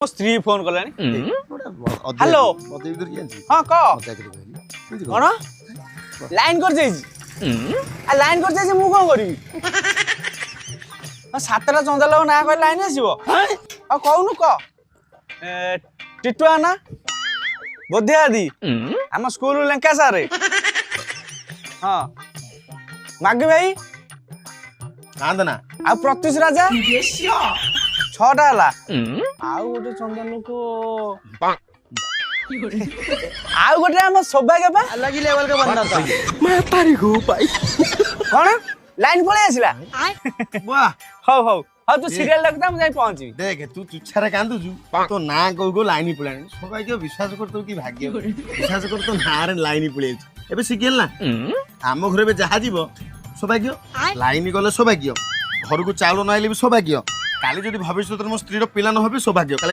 ମୋ ସ୍ତ୍ରୀ ଫୋନ କଲାଣି। ହ୍ୟାଲୋ ହଁ କହ କଣ ଲାଇନ କରିଯାଇଛି ଲାଇନ କରିଯାଇଛି ମୁଁ କଣ କରିବି ସାତଟା ଚନ୍ଦା ଲୋକ ନା କହିଲେ ଲାଇନ ଆସିବ ଆଉ କହୁନୁ କହ ଟିଟୁଆ ନା ବୋଧିଆ ଦି ଆମ ସ୍କୁଲ ଲେଙ୍କା ସାରେ ହଁ ମାଗି ଭାଇ ନା ଆଉ ପ୍ରତ୍ୟୁଷ ରାଜା 6ଟା ହେଲା ଆଉ ଗୋଟେ ଚନ୍ଦା ଲୋକ ଆଉ ଗୋଟେ ଆମ ସୌଭାଗ୍ୟ ପା अलग ही लेवल का बंदा था କଣ ଲାଇନ ପଳେଇ ଆସିଲା वाह ହଉ ହଉ ହଉ ତୁ ସିରିୟଲ ଦେଖୁଥା ମୁଁ ଯାଇ ପହଞ୍ଚିବି देख तू चुच्छारे कांदुछु तो ना कहू लाइन पळानी सौभाग्य विश्वास करतो कि भाग्य विश्वास करतो ना रे लाइन पळै एबे सिगियल ना आम घर बे जहा जीवो सौभाग्य लाइन गले सौभाग्य घर को चाउल न आइले भी सौभाग्य काली जदि भविष्य मो स्त्री रो पिला न होबे सौभाग्य